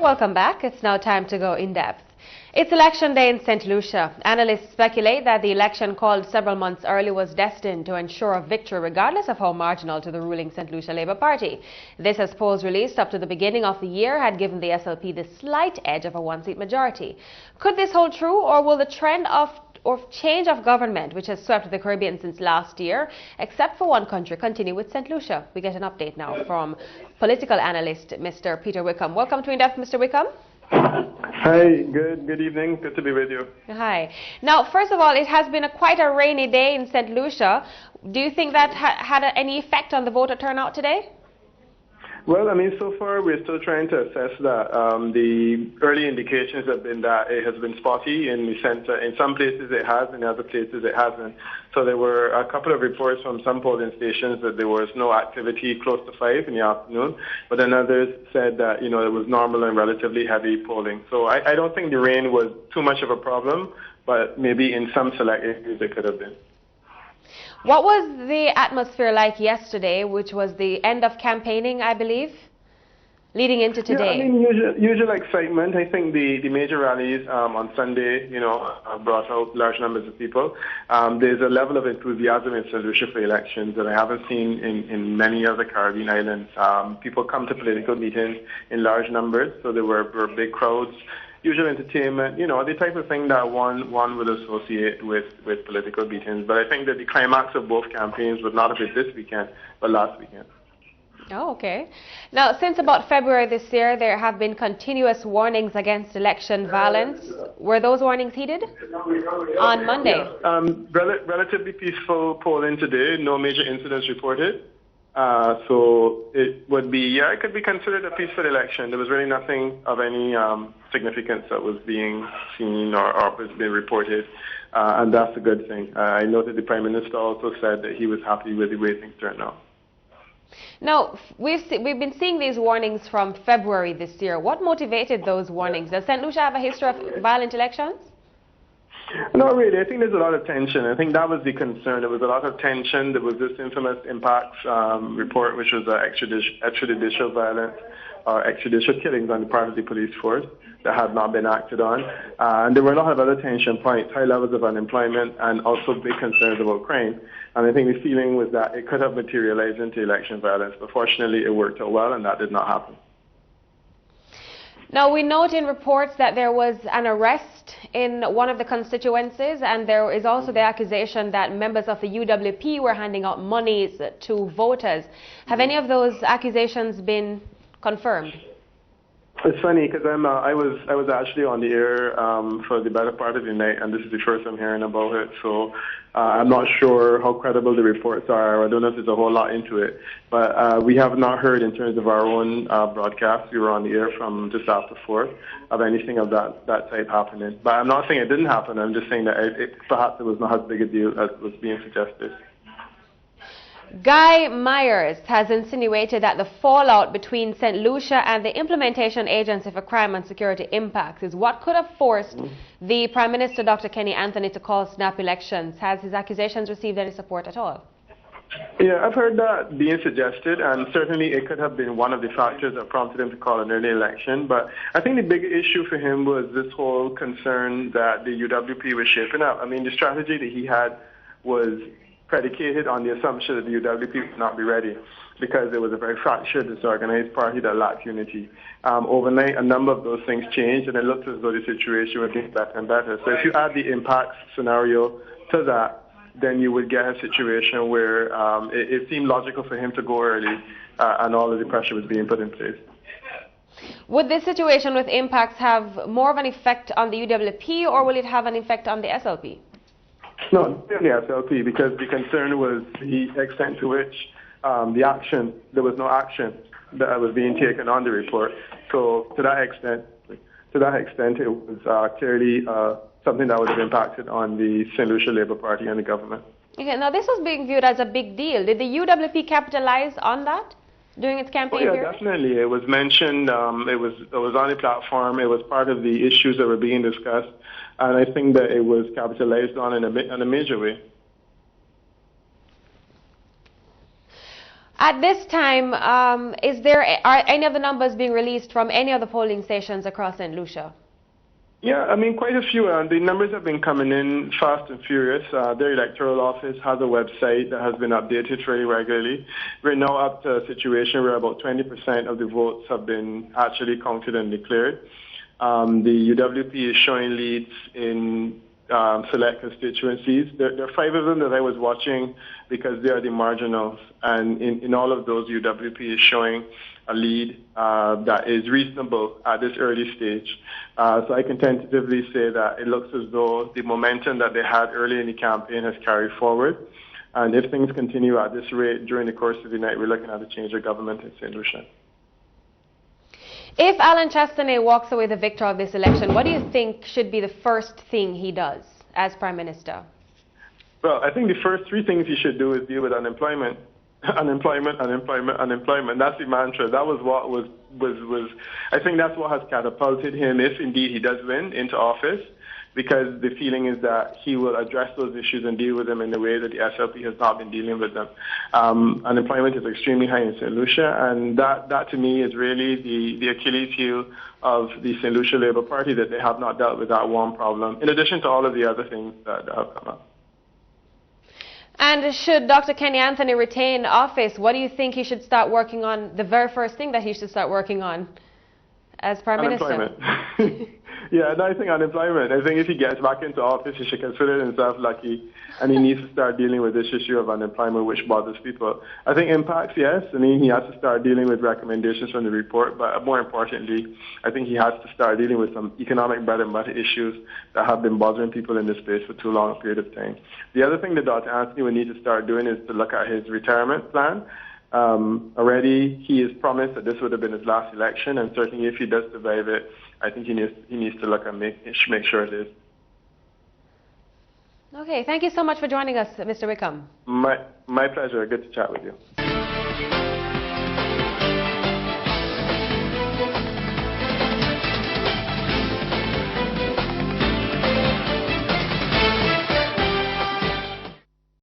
Welcome back. It's now time to go in depth. It's election day in St. Lucia. Analysts speculate that the election called several months early was destined to ensure a victory regardless of how marginal to the ruling St. Lucia Labour Party. This, as polls released up to the beginning of the year, had given the SLP the slight edge of a one-seat majority. Could this hold true, or will the trend of change of government, which has swept the Caribbean since last year, except for one country, continue with St. Lucia? We get an update now from political analyst Mr. Peter Wickham. Welcome to Indepth, Mr. Wickham. Hi, good evening. Good to be with you. Hi. Now, first of all, it has been quite a rainy day in St. Lucia. Do you think that had any effect on the voter turnout today? Well, I mean, so far we're still trying to assess that. The early indications have been that it has been spotty in the center. In some places it has, in other places it hasn't. So there were a couple of reports from some polling stations that there was no activity close to 5 in the afternoon, but then others said that, it was normal and relatively heavy polling. So I don't think the rain was too much of a problem, but maybe in some select areas it could have been. What was the atmosphere like yesterday, which was the end of campaigning, I believe, leading into today? Yeah, I mean, usual excitement. I think the major rallies on Sunday, brought out large numbers of people. There's a level of enthusiasm in St. Lucia for elections that I haven't seen in many other Caribbean islands. People come to political meetings in large numbers, so there were big crowds. Usual entertainment, the type of thing that one would associate with political meetings. But I think that the climax of both campaigns would not have been this weekend, but last weekend. Oh, okay. Now, since about February this year, there have been continuous warnings against election violence. Were those warnings heeded? On Monday? Yeah. Relatively peaceful polling today, no major incidents reported. So it would be, it could be considered a peaceful election. There was really nothing of any significance that was being seen or was being reported, and that's a good thing. I noted the Prime Minister also said that he was happy with the way things turned out. Now, we've been seeing these warnings from February this year. What motivated those warnings? Does St. Lucia have a history of violent elections? Not really. I think there's a lot of tension. I think that was the concern. There was a lot of tension. There was this infamous impacts report, which was extrajudicial violence or extrajudicial killings on the part of the police force that had not been acted on. And there were a lot of other tension points, high levels of unemployment, and also big concerns about crime. And I think the feeling was that it could have materialized into election violence, but fortunately it worked out well, and that did not happen. Now, we note in reports that there was an arrest in one of the constituencies, and there is also the accusation that members of the UWP were handing out monies to voters. Have any of those accusations been confirmed? It's funny because I was actually on the air for the better part of the night, and this is the first I'm hearing about it. So I'm not sure how credible the reports are. I don't know if there's a whole lot into it, but we have not heard in terms of our own broadcast. We were on the air from just after 4 of anything of that type happening. But I'm not saying it didn't happen. I'm just saying that perhaps it was not as big a deal as was being suggested. Guy Myers has insinuated that the fallout between St. Lucia and the Implementation Agency for Crime and Security Impacts is what could have forced the Prime Minister, Dr. Kenny Anthony, to call snap elections. Has his accusations received any support at all? Yeah, I've heard that being suggested, and certainly it could have been one of the factors that prompted him to call an early election. But I think the big issue for him was this whole concern that the UWP was shaping up. I mean, the strategy that he had was predicated on the assumption that the UWP would not be ready because it was a very fractured, disorganized party that lacked unity. Overnight, a number of those things changed, and it looked as though the situation would get better and better. So if you add the impacts scenario to that, then you would get a situation where it seemed logical for him to go early, and all of the pressure was being put in place. Would this situation with impacts have more of an effect on the UWP, or will it have an effect on the SLP? No, the SLP, because the concern was the extent to which there was no action that was being taken on the report. So to that extent, it was clearly something that would have impacted on the St. Lucia Labour Party and the government. Okay, now this was being viewed as a big deal. Did the UWP capitalize on that during its campaign period? Definitely. It was mentioned. It was on the platform. It was part of the issues that were being discussed. And I think that it was capitalized on in a major way. At this time, are any of the numbers being released from any of the polling stations across St. Lucia? Yeah, I mean, quite a few. The numbers have been coming in fast and furious. Their electoral office has a website that has been updated fairly regularly. We're now up to a situation where about 20% of the votes have been actually counted and declared. The UWP is showing leads in select constituencies. There are 5 of them that I was watching because they are the marginals, and in all of those, UWP is showing a lead that is reasonable at this early stage. So I can tentatively say that it looks as though the momentum that they had early in the campaign has carried forward. And if things continue at this rate during the course of the night, we're looking at a change of government in St. Lucia. If Alan Chastanet walks away the victor of this election, what do you think should be the first thing he does as Prime Minister? Well, I think the first 3 things he should do is deal with unemployment. Unemployment. That's the mantra. That was what was I think that's what has catapulted him, if indeed he does win, into office, because the feeling is that he will address those issues and deal with them in the way that the SLP has not been dealing with them. Unemployment is extremely high in St. Lucia, and that to me is really the Achilles heel of the St. Lucia Labour Party, that they have not dealt with that one problem, in addition to all of the other things that have come up. And should Dr. Kenny Anthony retain office, what do you think he should start working on, the very first thing that he should start working on as Prime Minister? Yeah, no, I think unemployment. I think if he gets back into office, he should consider himself lucky, and he needs to start dealing with this issue of unemployment, which bothers people. I think impacts, yes. I mean, he has to start dealing with recommendations from the report, but more importantly, I think he has to start dealing with some economic bread and butter issues that have been bothering people in this space for too long a period of time. The other thing that Dr. Anthony would need to start doing is to look at his retirement plan. Already, he has promised that this would have been his last election, and certainly if he does survive it, I think he needs to look and make sure it is. Okay, thank you so much for joining us, Mr. Wickham. My pleasure. Good to chat with you.